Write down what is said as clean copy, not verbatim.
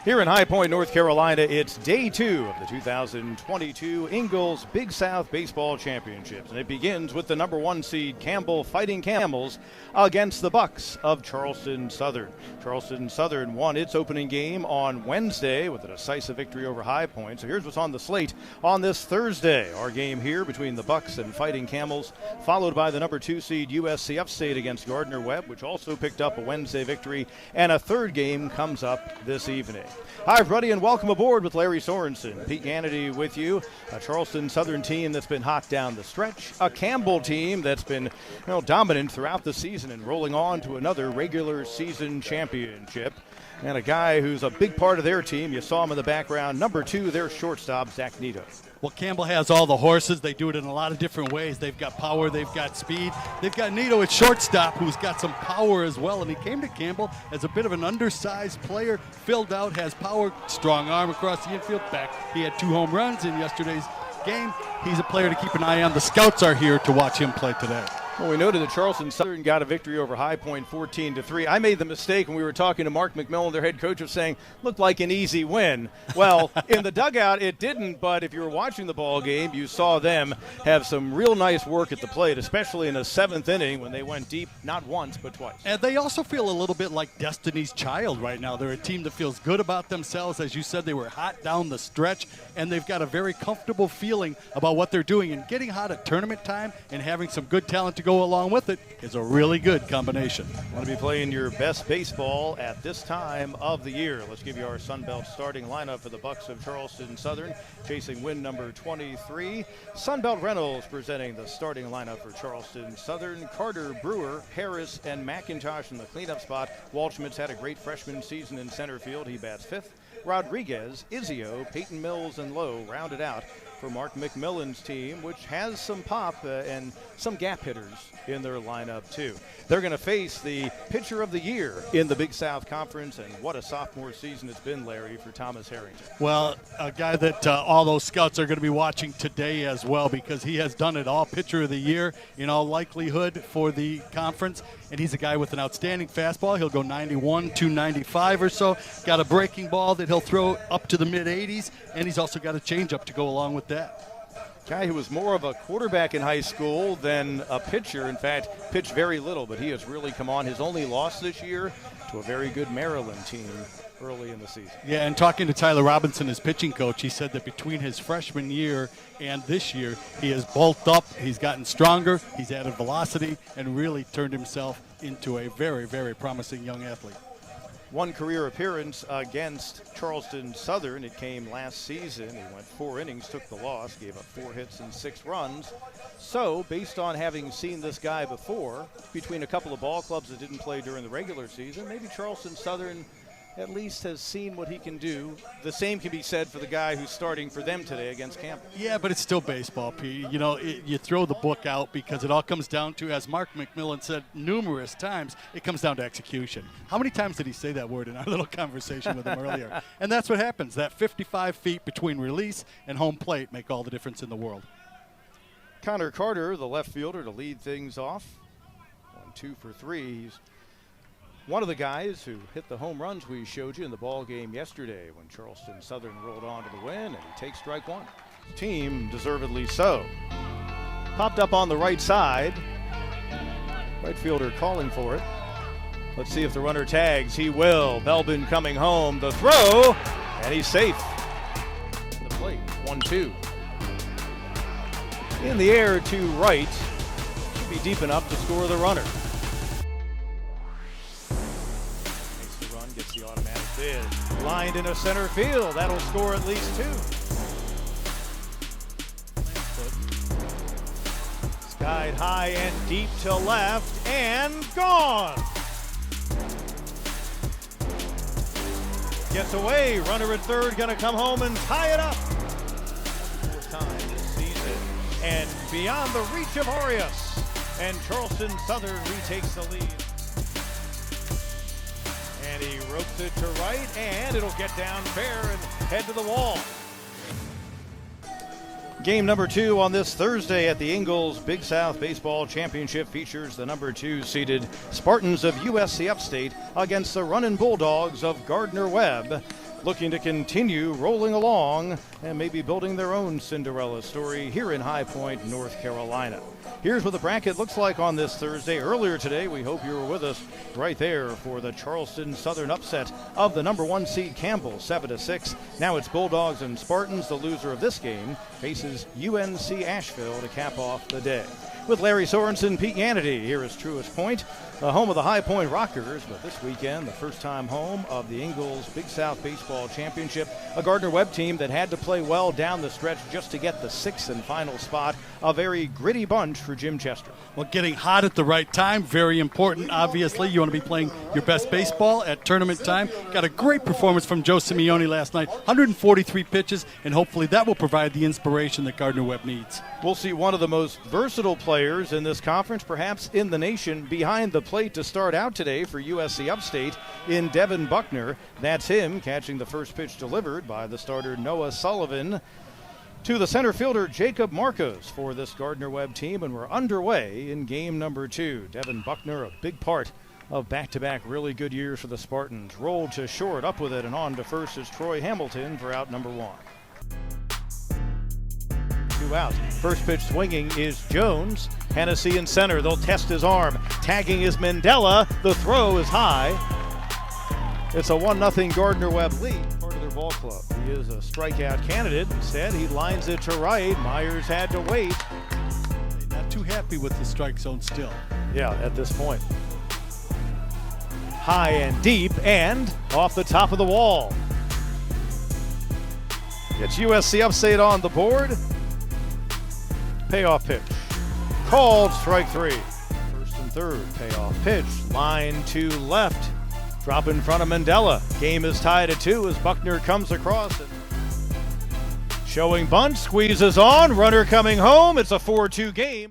Here in High Point, North Carolina, it's day 2 of the 2022 Ingalls Big South Baseball Championships. And it begins with the number 1 seed Campbell fighting Camels against the Bucks of Charleston Southern. Charleston Southern won its opening game on Wednesday with a decisive victory over High Point. So here's what's on the slate on this Thursday. Our game here between the Bucks and fighting Camels, followed by the number 2 seed USC Upstate against Gardner-Webb, which also picked up a Wednesday victory. And a third game comes up this evening. Hi, everybody, and welcome aboard with Larry Sorensen. Pete Gannady with you. A Charleston Southern team that's been hot down the stretch. A Campbell team that's been dominant throughout the season and rolling on to another regular season championship. And a guy who's a big part of their team. You saw him in the background. Number 2, their shortstop, Zach Nito. Well, Campbell has all the horses. They do it in a lot of different ways. They've got power. They've got speed. They've got Nito at shortstop, who's got some power as well. And he came to Campbell as a bit of an undersized player, filled out, has power, strong arm across the infield back. He had 2 home runs in yesterday's game. He's a player to keep an eye on. The scouts are here to watch him play today. Well, we noted that Charleston Southern got a victory over High Point 14-3. I made the mistake when we were talking to Mark McMillan, their head coach, of saying, looked like an easy win. Well, in the dugout, it didn't, but if you were watching the ball game, you saw them have some real nice work at the plate, especially in the 7th inning when they went deep, not once, but twice. And they also feel a little bit like Destiny's Child right now. They're a team that feels good about themselves. As you said, they were hot down the stretch, and they've got a very comfortable feeling about what they're doing. And getting hot at tournament time and having some good talent to go along with it is a really good combination. Want to be playing your best baseball at this time of the year. Let's give you our Sunbelt starting lineup for the Bucks of Charleston Southern, chasing win number 23. Sunbelt Reynolds presenting the starting lineup for Charleston Southern. Carter, Brewer, Harris, and McIntosh in the cleanup spot. Waldschmidt's had a great freshman season in center field. He bats 5th. Rodriguez, Izio, Peyton Mills, and Lowe rounded out for Mark McMillan's team, which has some pop and some gap hitters in their lineup too. They're going to face the pitcher of the year in the Big South Conference, and what a sophomore season it's been, Larry, for Thomas Harrington. Well, a guy that all those scouts are going to be watching today as well, because he has done it all. Pitcher of the year in all likelihood for the conference, and he's a guy with an outstanding fastball. He'll go 91, 295 or so. Got a breaking ball that he'll throw up to the mid-80s, and he's also got a changeup to go along with that. Guy who was more of a quarterback in high school than a pitcher. In fact, pitched very little, but he has really come on. His only loss this year to a very good Maryland team early in the season. Yeah, and talking to Tyler Robinson, his pitching coach, he said that between his freshman year and this year, he has bulked up, he's gotten stronger, he's added velocity, and really turned himself into a very, very promising young athlete. One career appearance against Charleston Southern. It came last season. He went 4 innings, took the loss, gave up 4 hits and 6 runs. So, based on having seen this guy before, between a couple of ball clubs that didn't play during the regular season, maybe Charleston Southern at least has seen what he can do. The same can be said for the guy who's starting for them today against Campbell. Yeah, but it's still baseball, Pete. You know, you throw the book out because it all comes down to, as Mark McMillan said numerous times, it comes down to execution. How many times did he say that word in our little conversation with him earlier? And that's what happens. That 55 feet between release and home plate make all the difference in the world. Connor Carter, the left fielder, to lead things off. 1-2 for 3. He's one of the guys who hit the home runs we showed you in the ball game yesterday when Charleston Southern rolled on to the win, and he takes strike 1. Team deservedly so. Popped up on the right side. Right fielder calling for it. Let's see if the runner tags. He will. Belbin coming home. The throw, and he's safe. The plate, 1-2. In the air to right. Should be deep enough to score the runner. Gets the automatic bid. Lined into center field. That'll score at least 2. Skied high and deep to left and gone. Gets away. Runner at third going to come home and tie it up. 4th time this season. And beyond the reach of Arias. And Charleston Southern retakes the lead. And he ropes it to right, and it'll get down fair and head to the wall. Game number 2 on this Thursday at the Ingalls Big South Baseball Championship features the number 2 seeded Spartans of USC Upstate against the Runnin' Bulldogs of Gardner-Webb. looking to continue rolling along and maybe building their own Cinderella story here in High Point, North Carolina. Here's what the bracket looks like on this Thursday. Earlier today, we hope you were with us right there for the Charleston Southern upset of the number 1 seed Campbell, 7-6. Now it's Bulldogs and Spartans. The loser of this game faces UNC Asheville to cap off the day. With Larry Sorensen, Pete Yanity, here is Truist Point, the home of the High Point Rockers, but this weekend, the first-time home of the Ingalls Big South Baseball Championship, a Gardner-Webb team that had to play well down the stretch just to get the 6th and final spot. A very gritty bunch for Jim Chester. Well, getting hot at the right time, very important, obviously. You want to be playing your best baseball at tournament time. Got a great performance from Joe Simeone last night, 143 pitches, and hopefully that will provide the inspiration that Gardner-Webb needs. We'll see one of the most versatile players in this conference, perhaps in the nation, behind the plate to start out today for USC Upstate in Devin Buckner. That's him catching the first pitch delivered by the starter Noah Sullivan to the center fielder Jacob Marcos for this Gardner-Webb team, and we're underway in game number 2. Devin Buckner, a big part of back-to-back really good years for the Spartans. Rolled to short, up with it, and on to first is Troy Hamilton for out number 1. 2 outs. First pitch swinging is Jones. Hennessy in center. They'll test his arm. Tagging is Mandela. The throw is high. It's a 1-0 Gardner-Webb lead. Part of their ball club. He is a strikeout candidate. Instead, he lines it to right. Myers had to wait. Not too happy with the strike zone still. Yeah, at this point. High and deep and off the top of the wall. It's USC Upstate on the board. Payoff pitch. Called strike 3. First and third. Payoff pitch. Line to left. Drop in front of Mandela. Game is tied at 2 as Buckner comes across. And showing bunt. Squeezes on. Runner coming home. It's a 4-2 game.